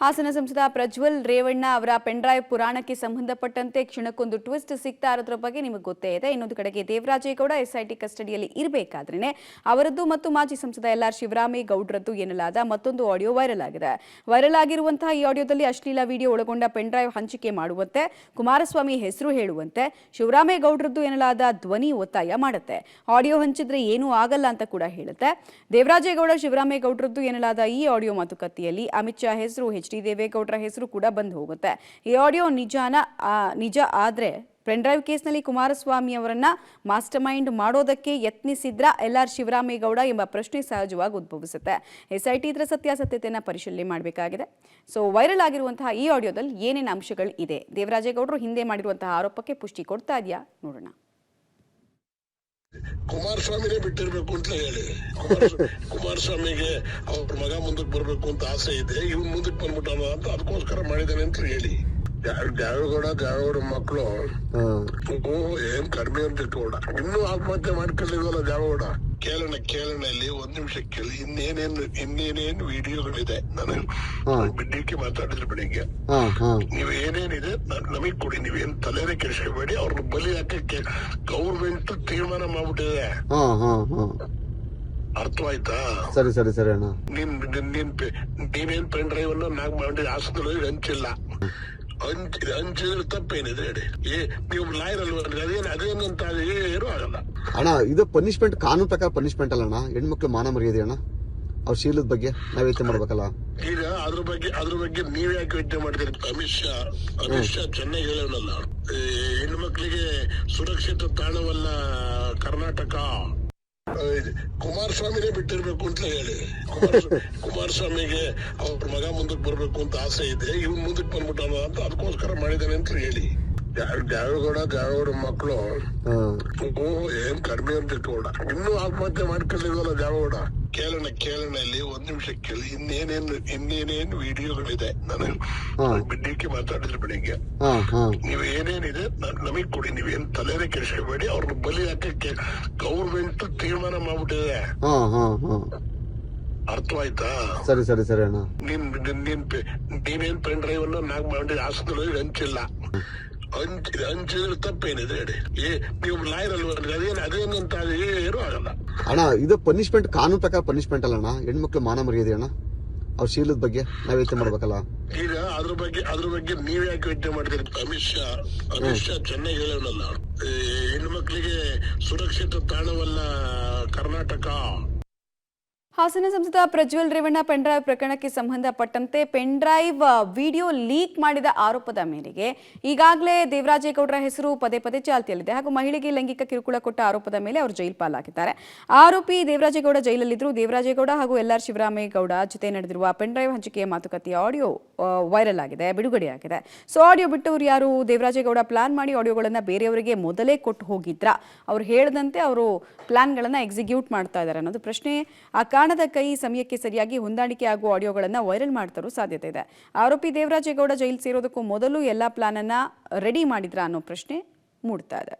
ಹಾಸನ ಸಂಸದ ಪ್ರಜ್ವಲ್ ರೇವಣ್ಣ ಅವರ ಪೆನ್ಡ್ರೈವ್ ಪುರಾಣಕ್ಕೆ ಸಂಬಂಧಪಟ್ಟಂತೆ ಕ್ಷಣಕ್ಕೊಂದು ಟ್ವಿಸ್ಟ್ ಸಿಗ್ತಾ ಇರೋದ್ರ ಬಗ್ಗೆ ನಿಮಗೆ ಗೊತ್ತೇ ಇದೆ. ಇನ್ನೊಂದು ಕಡೆಗೆ ದೇವರಾಜೇಗೌಡ ಎಸ್ಐಟಿ ಕಸ್ಟಡಿಯಲ್ಲಿ ಇರಬೇಕಾದ್ರೇನೆ ಅವರದ್ದು ಮತ್ತು ಮಾಜಿ ಸಂಸದ ಎಲ್.ಆರ್. ಶಿವರಾಮೇಗೌಡರದ್ದು ಎನ್ನಲಾದ ಮತ್ತೊಂದು ಆಡಿಯೋ ವೈರಲ್ ಆಗಿದೆ. ವೈರಲ್ ಆಗಿರುವಂತಹ ಈ ಆಡಿಯೋದಲ್ಲಿ ಅಶ್ಲೀಲ ವಿಡಿಯೋ ಒಳಗೊಂಡ ಪೆನ್ಡ್ರೈವ್ ಹಂಚಿಕೆ ಮಾಡುವಂತೆ, ಕುಮಾರಸ್ವಾಮಿ ಹೆಸರು ಹೇಳುವಂತೆ ಶಿವರಾಮೇಗೌಡರದ್ದು ಎನ್ನಲಾದ ಧ್ವನಿ ಒತ್ತಾಯ ಮಾಡುತ್ತೆ. ಆಡಿಯೋ ಹಂಚಿದ್ರೆ ಏನೂ ಆಗಲ್ಲ ಅಂತ ಕೂಡ ಹೇಳುತ್ತೆ. ದೇವರಾಜೇಗೌಡ ಶಿವರಾಮೇಗೌಡರದ್ದು ಎನ್ನಲಾದ ಈ ಆಡಿಯೋ ಮಾತುಕತೆಯಲ್ಲಿ ಅಮಿತ್ ಶಾ ಹೆಸರು, ಡಿ ದೇವೇಗೌಡರ ಹೆಸರು ಕೂಡ ಬಂದು ಹೋಗುತ್ತೆ. ಈ ಆಡಿಯೋ ನಿಜ ಆದ್ರೆ ಪೆನ್ಡ್ರೈವ್ ಕೇಸ್ನಲ್ಲಿ ಕುಮಾರಸ್ವಾಮಿ ಅವರನ್ನ ಮಾಸ್ಟರ್ ಮೈಂಡ್ ಮಾಡೋದಕ್ಕೆ ಯತ್ನಿಸಿದ್ರ ಎಲ್.ಆರ್. ಶಿವರಾಮೇಗೌಡ ಎಂಬ ಪ್ರಶ್ನೆ ಸಹಜವಾಗಿ ಉದ್ಭವಿಸುತ್ತೆ. ಎಸ್ಐಟಿ ಇದರ ಸತ್ಯಾಸತ್ಯತೆಯನ್ನು ಪರಿಶೀಲನೆ ಮಾಡಬೇಕಾಗಿದೆ. ಸೊ ವೈರಲ್ ಆಗಿರುವಂತಹ ಈ ಆಡಿಯೋದಲ್ಲಿ ಏನೇನು ಅಂಶಗಳು ಇದೆ, ದೇವರಾಜೇಗೌಡರು ಹಿಂದೆ ಮಾಡಿರುವಂತಹ ಆರೋಪಕ್ಕೆ ಪುಷ್ಟಿ ಕೊಡ್ತಾ ಇದೆಯಾ ನೋಡೋಣ. ಕುಮಾರಸ್ವಾಮಿನೇ ಬಿಟ್ಟಿರ್ಬೇಕು ಅಂತ ಹೇಳಿ, ಕುಮಾರಸ್ವಾಮಿಗೆ ಅವ್ರ ಮಗ ಮುಂದಕ್ಕೆ ಬರ್ಬೇಕು ಅಂತ ಆಸೆ ಇದೆ, ಇವ್ನು ಮುಂದಕ್ಕೆ ಬಂದ್ಬಿಟ್ಟಾನ ಅಂತ ಅದಕ್ಕೋಸ್ಕರ ಮಾಡಿದಾನೆ ಅಂತ ಹೇಳಿ. ದ್ಯಾವೇಗೌಡ ಮಕ್ಕಳು ಏನ್ ಕಡಿಮೆ ಅಂತ ಇಟ್ಕೊಂಡ ಇನ್ನೂ ಆತ್ಮಹತ್ಯೆ ಮಾಡ್ಕೊಳ್ಳಿಲ್ವಲ್ಲ ದ್ಯಾವೇಗೌಡ. ಕೇಳೋಣ ಇಲ್ಲಿ ಒಂದ್ ನಿಮಿಷ ಕೇಳಿ. ಇನ್ನೇನೇನು ವಿಡಿಯೋಗಳಿದೆ. ನಾನು ಬಿಡ್ಡಿಕ್ಕೆ ಮಾತಾಡಿದ್ರೆ ಬೆಳಿಗ್ಗೆ ನೀವ್ ಏನೇನಿದೆ ನಮಗ್ ಕೊಡಿ, ನೀವೇನ್ ತಲೆನೇ ಕೆಡಿಸ್ಕೋಬೇಡಿ. ಅವ್ರನ್ನ ಬಲಿ ಹಾಕಕ್ಕೆ ಗೌರ್ಮೆಂಟ್ ತೀರ್ಮಾನ ಮಾಡ್ಬಿಟ್ಟಿದೆ. ಅರ್ಥವಾಯ್ತಾ? ಸರಿ ಸರಿ ಸರಿ ಅಣ್ಣ. ನೀನೇನ್ ಪೆನ್ ಡ್ರೈವ್ ಅನ್ನು ನಾಲ್ಕು ಮಾಡಿ ಹಾಸನದಲ್ಲಿ ಹಂಚಿಲ್ಲ. ಹಂಚಿದ್ರೆ ತಪ್ಪೇನಿದೆ ಹೇಳಿ. ನೀವು ಲಾಯರ್ ಅಲ್ವಾ? ಅದೇನಂತ ಏನು ಆಗಲ್ಲ ಅಣ್ಣ. ಇದು ಪನಿಷ್ಮೆಂಟ್, ಕಾನೂನು ಪ್ರಕಾರ ಪನಿಷ್ಮೆಂಟ್ ಅಲ್ಲ ಅಣ್ಣ. ಹೆಣ್ಮಕ್ಳು ಮಾನ ಮರ್ಯಾದೆ ಅಣ್ಣ. ಅವ್ರ ಶೀಲದ ಬಗ್ಗೆ ನಾವ್ ಯೋಚನೆ ಮಾಡ್ಬೇಕಲ್ಲ. ಈಗ ಅದ್ರ ಬಗ್ಗೆ ನೀವ್ ಯಾಕೆ ಯೋಚನೆ ಮಾಡ್ತೀರಿ? ಅಮಿತ್ ಶಾ ಚೆನ್ನಾಗಿ ಹೇಳೋಣಲ್ಲ, ಹೆಣ್ಮಕ್ಳಿಗೆ ಸುರಕ್ಷಿತ ತಾಣವಲ್ಲ ಕರ್ನಾಟಕ. ಕುಮಾರಸ್ವಾಮಿನೇ ಬಿಟ್ಟಿರ್ಬೇಕು ಅಂತ ಹೇಳಿ. ಕುಮಾರಸ್ವಾಮಿಗೆ ಅವ್ರ ಮಗ ಮುಂದಕ್ಕೆ ಬರ್ಬೇಕು ಅಂತ ಆಸೆ ಇದೆ, ಇವ್ನು ಮುಂದಕ್ಕೆ ಬಂದ್ಬಿಟ್ಟಾನ ಅಂತ ಅದಕ್ಕೋಸ್ಕರ ಮಾಡಿದಾನೆ ಅಂತ ಹೇಳಿ. ದ್ಯಾವೇಗೌಡ ಮಕ್ಕಳು ಏನ್ ಕಡಿಮೆ ಅಂತ ಇಟ್ಕೊಂಡ ಇನ್ನೂ ಆತ್ಮಹತ್ಯೆ ಮಾಡ್ಕೊಳ್ಳಿಲ್ವಲ್ಲ ದ್ಯಾವೇಗೌಡ. ಕೇಳೋಣ ಇಲ್ಲಿ ಒಂದ್ ನಿಮಿಷ ಕೇಳಿ. ಇನ್ನೇನೇನು ವಿಡಿಯೋಗಳಿದೆ. ನಾನು ಬಿಡ್ಡಿಕ್ಕೆ ಮಾತಾಡಿದ್ರೆ ಬೆಳಿಗ್ಗೆ ನೀವ್ ಏನೇನಿದೆ ನಮಗ್ ಕೊಡಿ, ನೀವೇನ್ ತಲೆನೇ ಕೆಡಿಸ್ಕೋಬೇಡಿ. ಅವ್ರನ್ನ ಬಲಿ ಹಾಕಕ್ಕೆ ಗೌರ್ಮೆಂಟ್ ತೀರ್ಮಾನ ಮಾಡ್ಬಿಟ್ಟಿದೆ. ಅರ್ಥವಾಯ್ತಾ? ಸರಿ ಸರಿ ಸರಿ ಅಣ್ಣ. ನೀನೇನ್ ಪೆನ್ ಡ್ರೈವ್ ಅನ್ನು ನಾಲ್ಕು ಮಾಡಿ ಹಾಸನದಲ್ಲಿ ಹಂಚಿಲ್ಲ. ಹಂಚಿದ್ರೆ ತಪ್ಪೇನಿದೆ ಹೇಳಿ. ನೀವು ಲಾಯರ್ ಅಲ್ವಾ? ಅದೇನಂತ ಏನು ಆಗಲ್ಲ ಅಣ್ಣ. ಇದು ಪನಿಷ್ಮೆಂಟ್, ಕಾನೂನು ಪ್ರಕಾರ ಪನಿಷ್ಮೆಂಟ್ ಅಲ್ಲ ಅಣ್ಣ. ಹೆಣ್ಮಕ್ಳು ಮಾನ ಮರ್ಯಾದೆ ಅಣ್ಣ. ಅವ್ರ ಶೀಲದ ಬಗ್ಗೆ ನಾವ್ ಯೋಚನೆ ಮಾಡ್ಬೇಕಲ್ಲ. ಈಗ ಅದ್ರ ಬಗ್ಗೆ ನೀವ್ ಯಾಕೆ ಯೋಚನೆ ಮಾಡ್ತೀರಿ? ಅಮಿತ್ ಶಾ ಚೆನ್ನಾಗಿ ಹೇಳೋಣಲ್ಲ, ಹೆಣ್ಮಕ್ಳಿಗೆ ಸುರಕ್ಷಿತ ತಾಣವಲ್ಲ ಕರ್ನಾಟಕ. ಹಾಸನ ಸಂಸದ ಪ್ರಜ್ವಲ್ ರೇವಣ್ಣ ಪೆನ್ಡ್ರೈವ್ ಪ್ರಕರಣಕ್ಕೆ ಸಂಬಂಧಪಟ್ಟಂತೆ ಪೆನ್ಡ್ರೈವ್ ವಿಡಿಯೋ ಲೀಕ್ ಮಾಡಿದ ಆರೋಪದ ಮೇರೆಗೆ ಈಗಾಗಲೇ ದೇವರಾಜೇಗೌಡರ ಹೆಸರು ಪದೇ ಪದೇ ಚಾಲ್ತಿಯಲ್ಲಿದೆ. ಹಾಗೂ ಮಹಿಳೆಗೆ ಲೈಂಗಿಕ ಕಿರುಕುಳ ಕೊಟ್ಟ ಆರೋಪದ ಮೇಲೆ ಅವರು ಜೈಲು ಪಾಲಾಗಿದ್ದಾರೆ. ಆರೋಪಿ ದೇವರಾಜೇಗೌಡ ಜೈಲಲ್ಲಿದ್ದರು. ದೇವರಾಜೇಗೌಡ ಹಾಗೂ ಎಲ್.ಆರ್. ಶಿವರಾಮೇಗೌಡ ಜೊತೆ ನಡೆದಿರುವ ಪೆನ್ಡ್ರೈವ್ ಹಂಚಿಕೆಯ ಮಾತುಕತೆಯ ಆಡಿಯೋ ವೈರಲ್ ಆಗಿದೆ, ಬಿಡುಗಡೆಯಾಗಿದೆ. ಸೊ ಆಡಿಯೋ ಬಿಟ್ಟವರು ಯಾರು? ದೇವರಾಜೇಗೌಡ ಪ್ಲಾನ್ ಮಾಡಿ ಆಡಿಯೋಗಳನ್ನು ಬೇರೆಯವರಿಗೆ ಮೊದಲೇ ಕೊಟ್ಟು ಹೋಗಿದ್ರ? ಅವ್ರು ಹೇಳದಂತೆ ಅವರು ಪ್ಲಾನ್ಗಳನ್ನು ಎಕ್ಸಿಕ್ಯೂಟ್ ಮಾಡ್ತಾ ಇದ್ದಾರೆ ಅನ್ನೋದು ಪ್ರಶ್ನೆ. ಆ ಕಾರಣದ ಕೈ ಸಮಯಕ್ಕೆ ಸರಿಯಾಗಿ ಹೊಂದಾಣಿಕೆ ಆಗುವ ಆಡಿಯೋಗಳನ್ನು ವೈರಲ್ ಮಾಡ್ತಾರೋ ಸಾಧ್ಯತೆ ಇದೆ. ಆರೋಪಿ ದೇವರಾಜೇಗೌಡ ಜೈಲು ಸೇರೋದಕ್ಕೂ ಮೊದಲು ಎಲ್ಲ ಪ್ಲಾನ್ ಅನ್ನ ರೆಡಿ ಮಾಡಿದ್ರ ಅನ್ನೋ ಪ್ರಶ್ನೆ ಮೂಡ್ತಾ ಇದೆ.